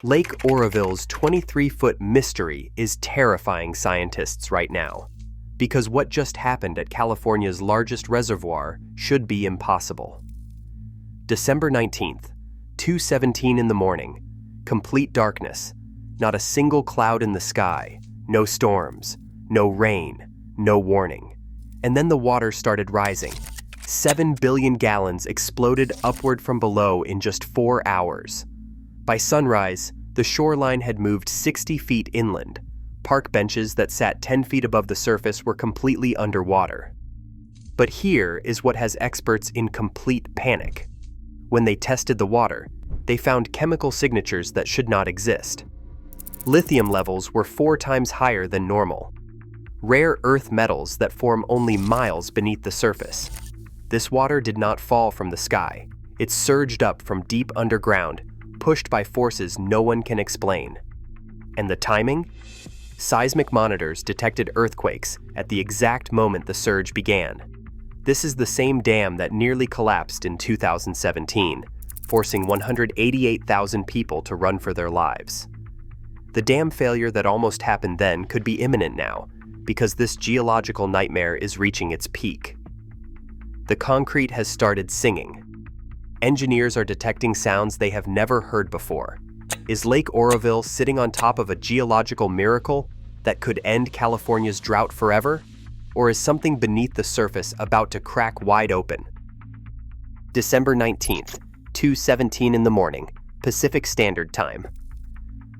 Lake Oroville's 23-foot mystery is terrifying scientists right now, because what just happened at California's largest reservoir should be impossible. December 19th, 2:17 in the morning, complete darkness, not a single cloud in the sky, no storms, no rain, no warning. And then the water started rising. 7 billion gallons exploded upward from below in just 4 hours. By sunrise, the shoreline had moved 60 feet inland. Park benches that sat 10 feet above the surface were completely underwater. But here is what has experts in complete panic. When they tested the water, they found chemical signatures that should not exist. Lithium levels were 4 times higher than normal. Rare earth metals that form only miles beneath the surface. This water did not fall from the sky. It surged up from deep underground, pushed by forces no one can explain. And the timing? Seismic monitors detected earthquakes at the exact moment the surge began. This is the same dam that nearly collapsed in 2017, forcing 188,000 people to run for their lives. The dam failure that almost happened then could be imminent now, because this geological nightmare is reaching its peak. The concrete has started singing. Engineers are detecting sounds they have never heard before. Is Lake Oroville sitting on top of a geological miracle that could end California's drought forever? Or is something beneath the surface about to crack wide open? December 19th, 2:17 in the morning, Pacific Standard Time.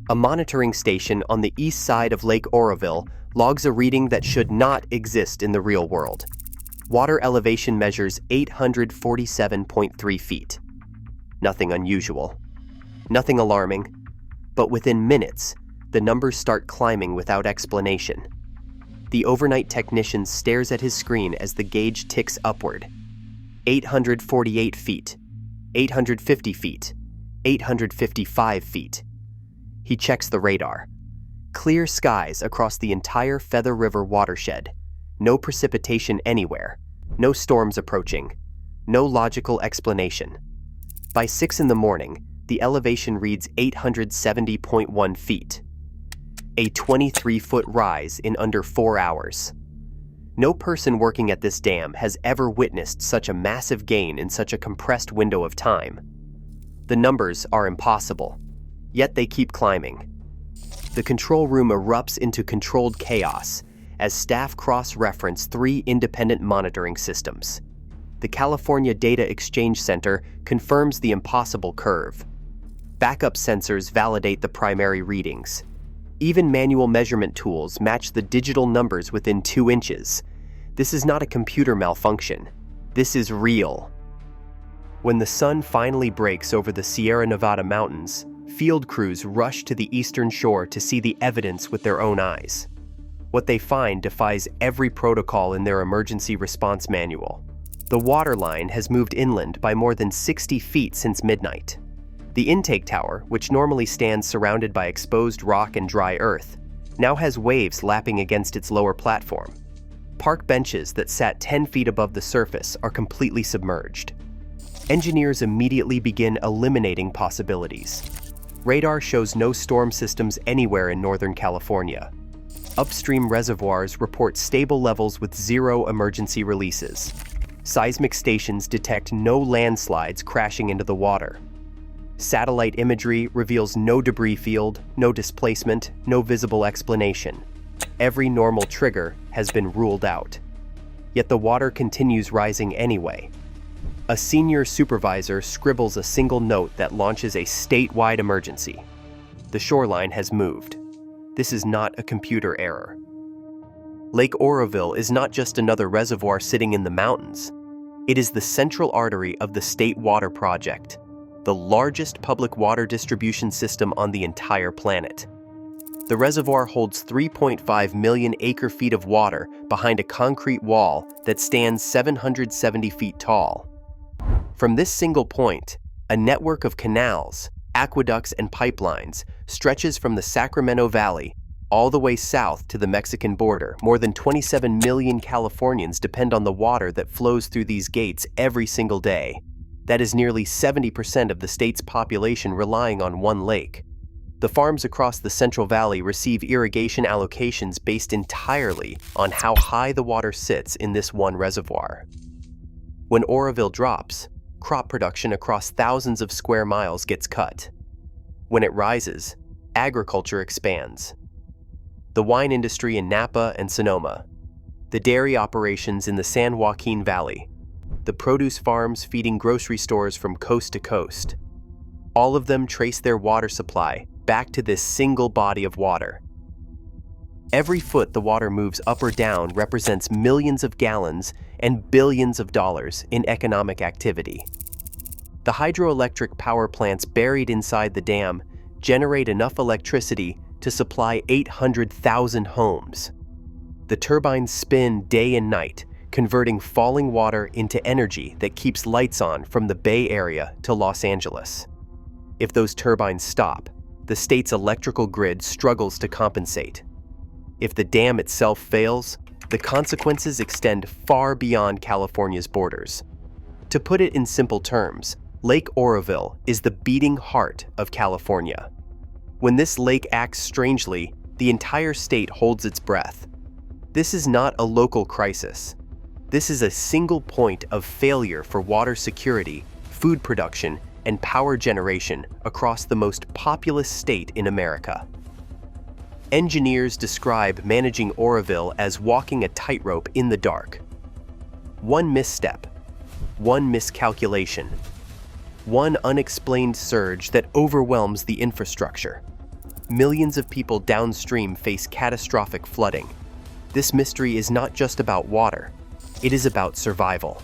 A monitoring station on the east side of Lake Oroville logs a reading that should not exist in the real world. Water elevation measures 847.3 feet. Nothing unusual. Nothing alarming. But within minutes, the numbers start climbing without explanation. The overnight technician stares at his screen as the gauge ticks upward. 848 feet. 850 feet. 855 feet. He checks the radar. Clear skies across the entire Feather River watershed. No precipitation anywhere. No storms approaching. No logical explanation. By 6 in the morning, the elevation reads 870.1 feet. A 23-foot rise in under 4 hours. No person working at this dam has ever witnessed such a massive gain in such a compressed window of time. The numbers are impossible, yet they keep climbing. The control room erupts into controlled chaos as staff cross-reference 3 independent monitoring systems. The California Data Exchange Center confirms the impossible curve. Backup sensors validate the primary readings. Even manual measurement tools match the digital numbers within 2 inches. This is not a computer malfunction. This is real. When the sun finally breaks over the Sierra Nevada mountains, field crews rush to the eastern shore to see the evidence with their own eyes. What they find defies every protocol in their emergency response manual. The water line has moved inland by more than 60 feet since midnight. The intake tower, which normally stands surrounded by exposed rock and dry earth, now has waves lapping against its lower platform. Park benches that sat 10 feet above the surface are completely submerged. Engineers immediately begin eliminating possibilities. Radar shows no storm systems anywhere in Northern California. Upstream reservoirs report stable levels with 0 emergency releases. Seismic stations detect no landslides crashing into the water. Satellite imagery reveals no debris field, no displacement, no visible explanation. Every normal trigger has been ruled out. Yet the water continues rising anyway. A senior supervisor scribbles a single note that launches a statewide emergency. The shoreline has moved. This is not a computer error. Lake Oroville is not just another reservoir sitting in the mountains. It is the central artery of the State Water Project, the largest public water distribution system on the entire planet. The reservoir holds 3.5 million acre-feet of water behind a concrete wall that stands 770 feet tall. From this single point, a network of canals, aqueducts, and pipelines stretches from the Sacramento Valley all the way south to the Mexican border. More than 27 million Californians depend on the water that flows through these gates every single day. That is nearly 70% of the state's population relying on one lake. The farms across the Central Valley receive irrigation allocations based entirely on how high the water sits in this one reservoir. When Oroville drops, crop production across thousands of square miles gets cut. When it rises, agriculture expands. The wine industry in Napa and Sonoma, the dairy operations in the San Joaquin Valley, the produce farms feeding grocery stores from coast to coast. All of them trace their water supply back to this single body of water. Every foot the water moves up or down represents millions of gallons and billions of dollars in economic activity. The hydroelectric power plants buried inside the dam generate enough electricity to supply 800,000 homes. The turbines spin day and night, converting falling water into energy that keeps lights on from the Bay Area to Los Angeles. If those turbines stop, the state's electrical grid struggles to compensate. If the dam itself fails, the consequences extend far beyond California's borders. To put it in simple terms, Lake Oroville is the beating heart of California. When this lake acts strangely, the entire state holds its breath. This is not a local crisis. This is a single point of failure for water security, food production, and power generation across the most populous state in America. Engineers describe managing Oroville as walking a tightrope in the dark. One misstep, one miscalculation, one unexplained surge that overwhelms the infrastructure. Millions of people downstream face catastrophic flooding. This mystery is not just about water, it is about survival.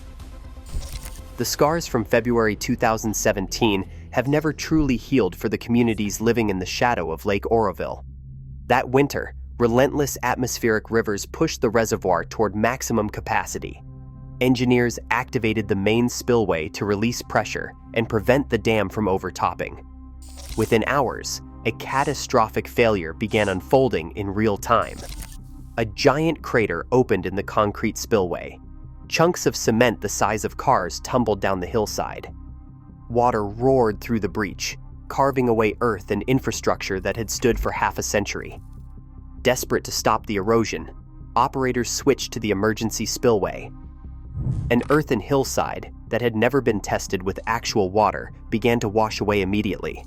The scars from February 2017 have never truly healed for the communities living in the shadow of Lake Oroville. That winter, relentless atmospheric rivers pushed the reservoir toward maximum capacity. Engineers activated the main spillway to release pressure and prevent the dam from overtopping. Within hours, a catastrophic failure began unfolding in real time. A giant crater opened in the concrete spillway. Chunks of cement the size of cars tumbled down the hillside. Water roared through the breach, carving away earth and infrastructure that had stood for half a century. Desperate to stop the erosion, operators switched to the emergency spillway. An earthen hillside that had never been tested with actual water began to wash away immediately.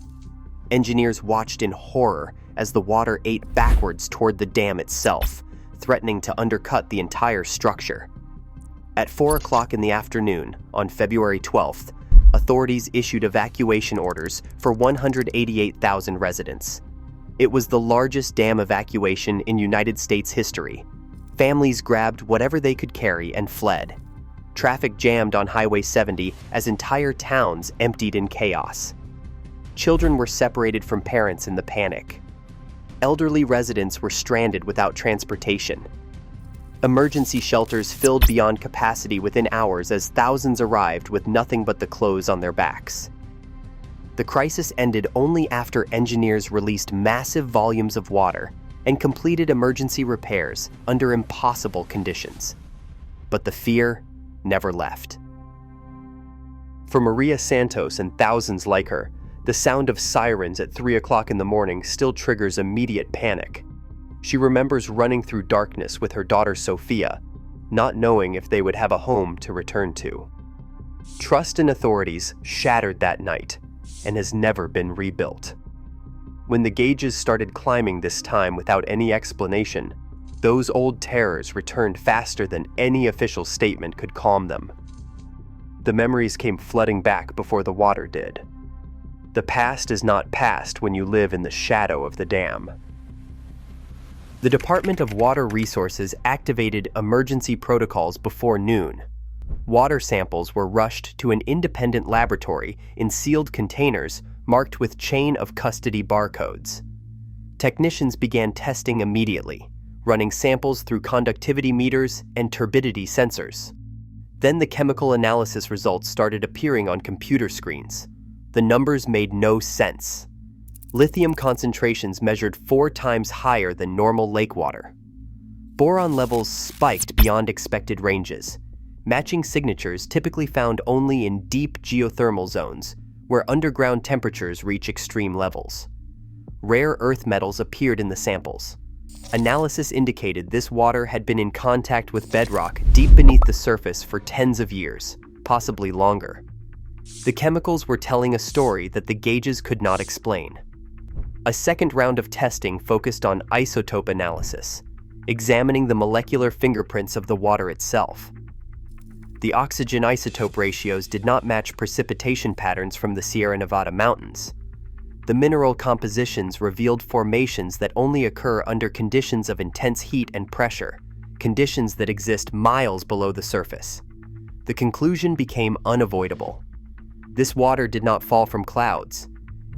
Engineers watched in horror as the water ate backwards toward the dam itself, threatening to undercut the entire structure. At 4 o'clock in the afternoon, on February 12th, authorities issued evacuation orders for 188,000 residents. It was the largest dam evacuation in United States history. Families grabbed whatever they could carry and fled. Traffic jammed on Highway 70 as entire towns emptied in chaos. Children were separated from parents in the panic. Elderly residents were stranded without transportation. Emergency shelters filled beyond capacity within hours as thousands arrived with nothing but the clothes on their backs. The crisis ended only after engineers released massive volumes of water and completed emergency repairs under impossible conditions. But the fear never left. For Maria Santos and thousands like her, the sound of sirens at 3 o'clock in the morning still triggers immediate panic. She remembers running through darkness with her daughter Sophia, not knowing if they would have a home to return to. Trust in authorities shattered that night and has never been rebuilt. When the gauges started climbing this time without any explanation, those old terrors returned faster than any official statement could calm them. The memories came flooding back before the water did. The past is not past when you live in the shadow of the dam. The Department of Water Resources activated emergency protocols before noon. Water samples were rushed to an independent laboratory in sealed containers marked with chain of custody barcodes. Technicians began testing immediately, running samples through conductivity meters and turbidity sensors. Then the chemical analysis results started appearing on computer screens. The numbers made no sense. Lithium concentrations measured 4 times higher than normal lake water. Boron levels spiked beyond expected ranges, matching signatures typically found only in deep geothermal zones, where underground temperatures reach extreme levels. rare earth metals appeared in the samples. Analysis indicated this water had been in contact with bedrock deep beneath the surface for tens of years, possibly longer. The chemicals were telling a story that the gauges could not explain. A second round of testing focused on isotope analysis, examining the molecular fingerprints of the water itself. The oxygen isotope ratios did not match precipitation patterns from the Sierra Nevada mountains. The mineral compositions revealed formations that only occur under conditions of intense heat and pressure, conditions that exist miles below the surface. The conclusion became unavoidable. This water did not fall from clouds.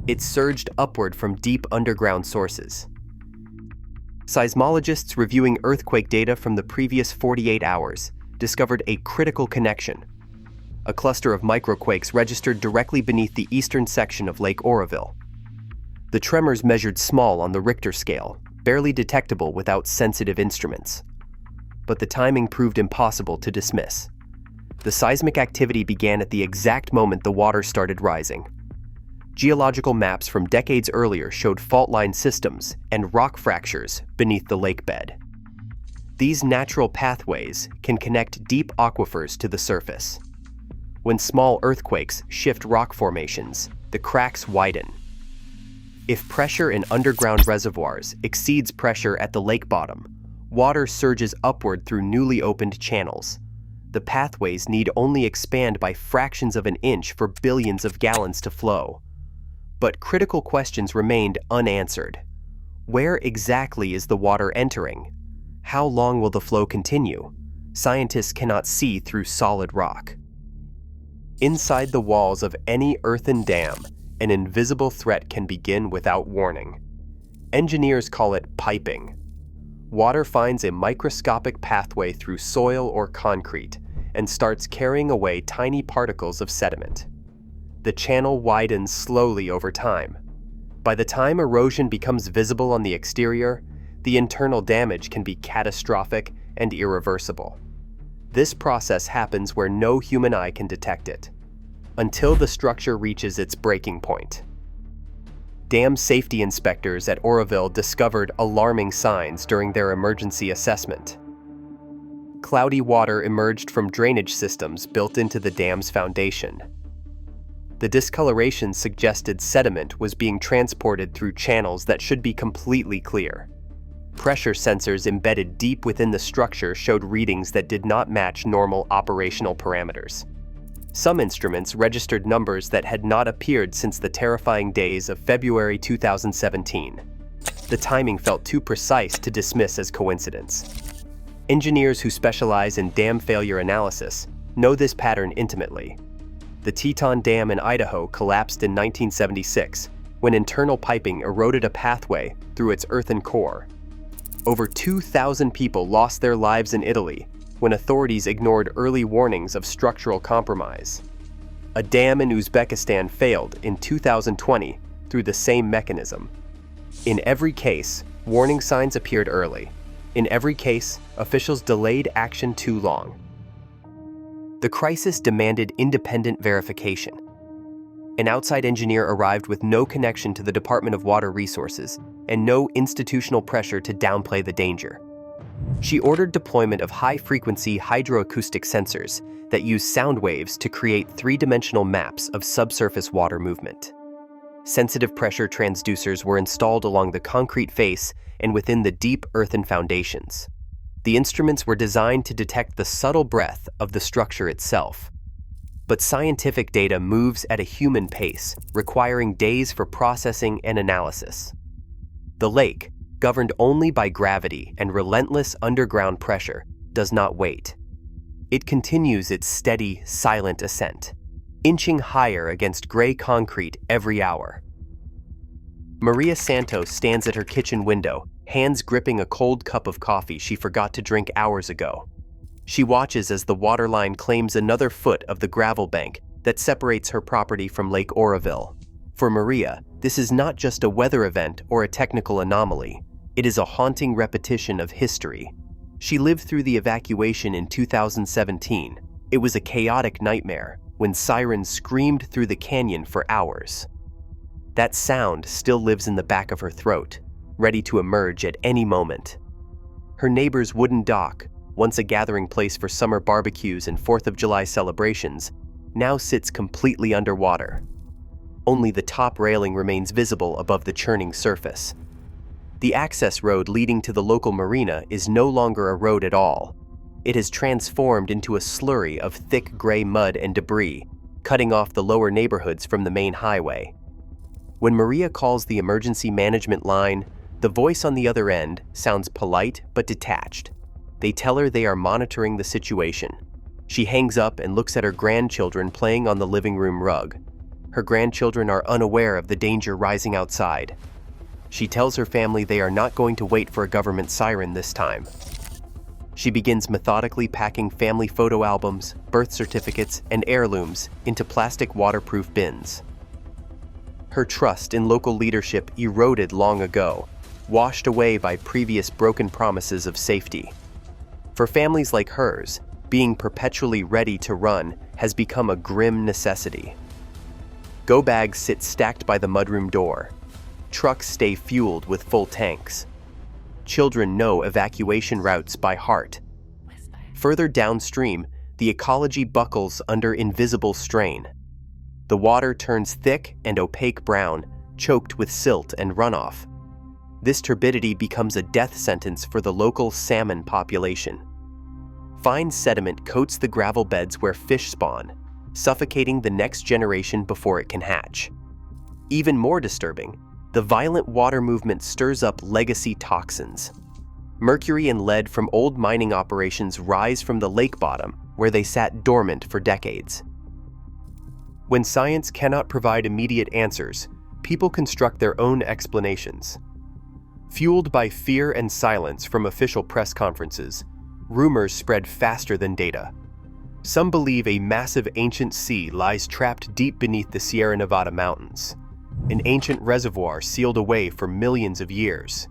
It surged upward from deep underground sources. Seismologists reviewing earthquake data from the previous 48 hours discovered a critical connection. A cluster of microquakes registered directly beneath the eastern section of Lake Oroville. The tremors measured small on the Richter scale, barely detectable without sensitive instruments. But the timing proved impossible to dismiss. The seismic activity began at the exact moment the water started rising. Geological maps from decades earlier showed fault line systems and rock fractures beneath the lake bed. These natural pathways can connect deep aquifers to the surface. When small earthquakes shift rock formations, the cracks widen. If pressure in underground reservoirs exceeds pressure at the lake bottom, water surges upward through newly opened channels. The pathways need only expand by fractions of an inch for billions of gallons to flow. But critical questions remained unanswered. Where exactly is the water entering? How long will the flow continue? Scientists cannot see through solid rock. Inside the walls of any earthen dam, an invisible threat can begin without warning. Engineers call it piping. Water finds a microscopic pathway through soil or concrete and starts carrying away tiny particles of sediment. The channel widens slowly over time. By the time erosion becomes visible on the exterior, the internal damage can be catastrophic and irreversible. This process happens where no human eye can detect it, until the structure reaches its breaking point. Dam safety inspectors at Oroville discovered alarming signs during their emergency assessment. Cloudy water emerged from drainage systems built into the dam's foundation. The discoloration suggested sediment was being transported through channels that should be completely clear. Pressure sensors embedded deep within the structure showed readings that did not match normal operational parameters. Some instruments registered numbers that had not appeared since the terrifying days of February 2017. The timing felt too precise to dismiss as coincidence. Engineers who specialize in dam failure analysis know this pattern intimately. The Teton Dam in Idaho collapsed in 1976 when internal piping eroded a pathway through its earthen core. Over 2,000 people lost their lives in Italy when authorities ignored early warnings of structural compromise. A dam in Uzbekistan failed in 2020 through the same mechanism. In every case, warning signs appeared early. In every case, officials delayed action too long. The crisis demanded independent verification. An outside engineer arrived with no connection to the Department of Water Resources and no institutional pressure to downplay the danger. She ordered deployment of high-frequency hydroacoustic sensors that use sound waves to create three-dimensional maps of subsurface water movement. Sensitive pressure transducers were installed along the concrete face and within the deep earthen foundations. The instruments were designed to detect the subtle breath of the structure itself. But scientific data moves at a human pace, requiring days for processing and analysis. The lake, governed only by gravity and relentless underground pressure, does not wait. It continues its steady, silent ascent, inching higher against gray concrete every hour. Maria Santos stands at her kitchen window, hands gripping a cold cup of coffee she forgot to drink hours ago. She watches as the waterline claims another foot of the gravel bank that separates her property from Lake Oroville. For Maria, this is not just a weather event or a technical anomaly. It is a haunting repetition of history. She lived through the evacuation in 2017. It was a chaotic nightmare when sirens screamed through the canyon for hours. That sound still lives in the back of her throat, ready to emerge at any moment. Her neighbor's wooden dock, once a gathering place for summer barbecues and 4th of July celebrations, now sits completely underwater. Only the top railing remains visible above the churning surface. The access road leading to the local marina is no longer a road at all. It has transformed into a slurry of thick gray mud and debris, cutting off the lower neighborhoods from the main highway. When Maria calls the emergency management line, the voice on the other end sounds polite but detached. They tell her they are monitoring the situation. She hangs up and looks at her grandchildren playing on the living room rug. Her grandchildren are unaware of the danger rising outside. She tells her family they are not going to wait for a government siren this time. She begins methodically packing family photo albums, birth certificates, and heirlooms into plastic waterproof bins. Her trust in local leadership eroded long ago, washed away by previous broken promises of safety. For families like hers, being perpetually ready to run has become a grim necessity. Go bags sit stacked by the mudroom door. Trucks stay fueled with full tanks. Children know evacuation routes by heart. Further downstream, the ecology buckles under invisible strain. The water turns thick and opaque brown, choked with silt and runoff. This turbidity becomes a death sentence for the local salmon population. Fine sediment coats the gravel beds where fish spawn, suffocating the next generation before it can hatch. Even more disturbing, the violent water movement stirs up legacy toxins. Mercury and lead from old mining operations rise from the lake bottom, where they sat dormant for decades. When science cannot provide immediate answers, people construct their own explanations. Fueled by fear and silence from official press conferences, rumors spread faster than data. Some believe a massive ancient sea lies trapped deep beneath the Sierra Nevada mountains, an ancient reservoir sealed away for millions of years.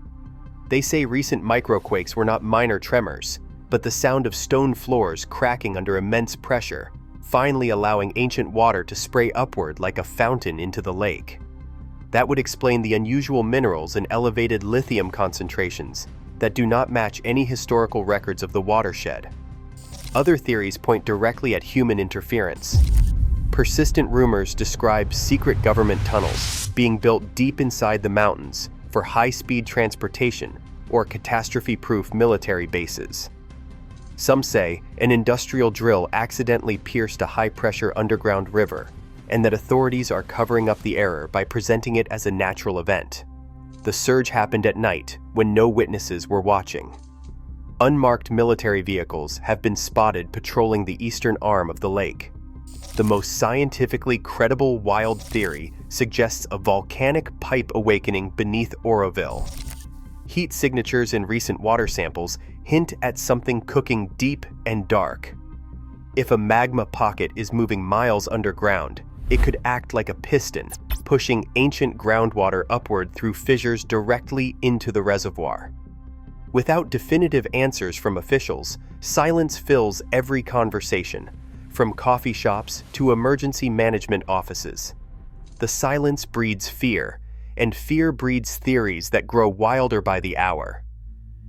They say recent microquakes were not minor tremors, but the sound of stone floors cracking under immense pressure, finally allowing ancient water to spray upward like a fountain into the lake. That would explain the unusual minerals and elevated lithium concentrations that do not match any historical records of the watershed. Other theories point directly at human interference. Persistent rumors describe secret government tunnels being built deep inside the mountains for high-speed transportation or catastrophe-proof military bases. Some say an industrial drill accidentally pierced a high-pressure underground river, and that authorities are covering up the error by presenting it as a natural event. The surge happened at night when no witnesses were watching. Unmarked military vehicles have been spotted patrolling the eastern arm of the lake. The most scientifically credible wild theory suggests a volcanic pipe awakening beneath Oroville. Heat signatures in recent water samples hint at something cooking deep and dark. If a magma pocket is moving miles underground, it could act like a piston, pushing ancient groundwater upward through fissures directly into the reservoir. Without definitive answers from officials, silence fills every conversation, from coffee shops to emergency management offices. The silence breeds fear, and fear breeds theories that grow wilder by the hour.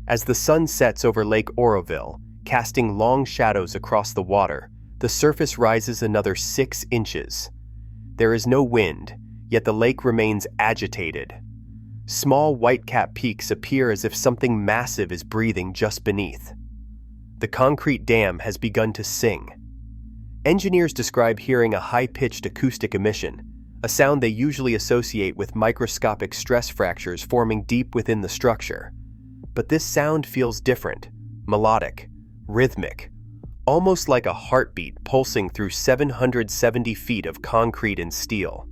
As the sun sets over Lake Oroville, casting long shadows across the water, the surface rises another 6 inches. There is no wind, yet the lake remains agitated. Small white-capped peaks appear as if something massive is breathing just beneath. The concrete dam has begun to sing. Engineers describe hearing a high-pitched acoustic emission, a sound they usually associate with microscopic stress fractures forming deep within the structure. But this sound feels different, melodic, rhythmic, almost like a heartbeat pulsing through 770 feet of concrete and steel.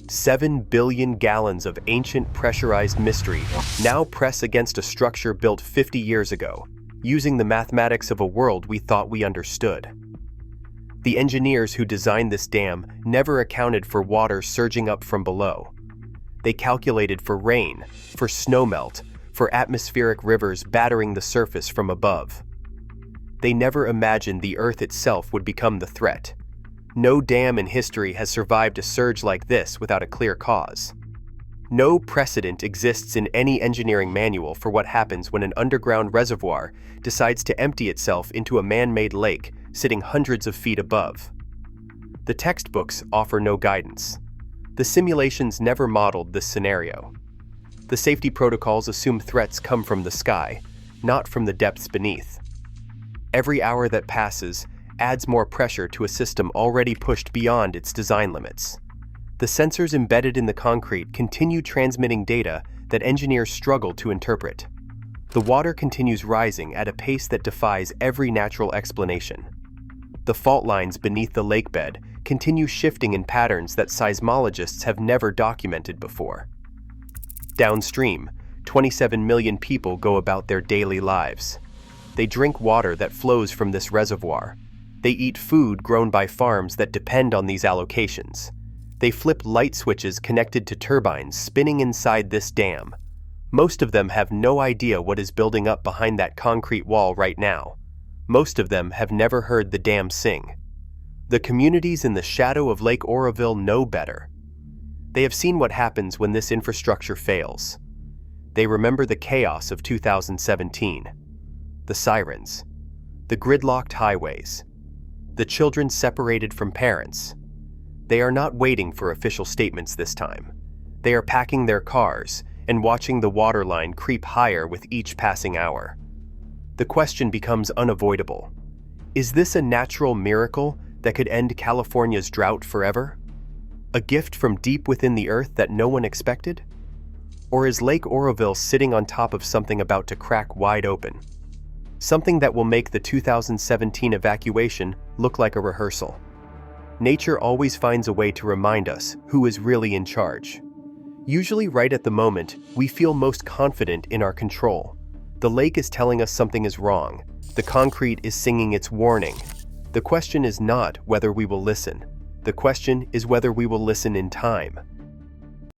7 billion gallons of ancient pressurized mystery now press against a structure built 50 years ago, using the mathematics of a world we thought we understood. The engineers who designed this dam never accounted for water surging up from below. They calculated for rain, for snowmelt, for atmospheric rivers battering the surface from above. They never imagined the Earth itself would become the threat. No dam in history has survived a surge like this without a clear cause. No precedent exists in any engineering manual for what happens when an underground reservoir decides to empty itself into a man-made lake sitting hundreds of feet above. The textbooks offer no guidance. The simulations never modeled this scenario. The safety protocols assume threats come from the sky, not from the depths beneath. Every hour that passes adds more pressure to a system already pushed beyond its design limits. The sensors embedded in the concrete continue transmitting data that engineers struggle to interpret. The water continues rising at a pace that defies every natural explanation. The fault lines beneath the lakebed continue shifting in patterns that seismologists have never documented before. Downstream, 27 million people go about their daily lives. They drink water that flows from this reservoir. They eat food grown by farms that depend on these allocations. They flip light switches connected to turbines spinning inside this dam. Most of them have no idea what is building up behind that concrete wall right now. Most of them have never heard the dam sing. The communities in the shadow of Lake Oroville know better. They have seen what happens when this infrastructure fails. They remember the chaos of 2017. The sirens. The gridlocked highways. The children separated from parents. They are not waiting for official statements this time. They are packing their cars and watching the water line creep higher with each passing hour. The question becomes unavoidable. Is this a natural miracle that could end California's drought forever? A gift from deep within the earth that no one expected? Or is Lake Oroville sitting on top of something about to crack wide open? Something that will make the 2017 evacuation look like a rehearsal. Nature always finds a way to remind us who is really in charge. Usually right at the moment, we feel most confident in our control. The lake is telling us something is wrong. The concrete is singing its warning. The question is not whether we will listen. The question is whether we will listen in time.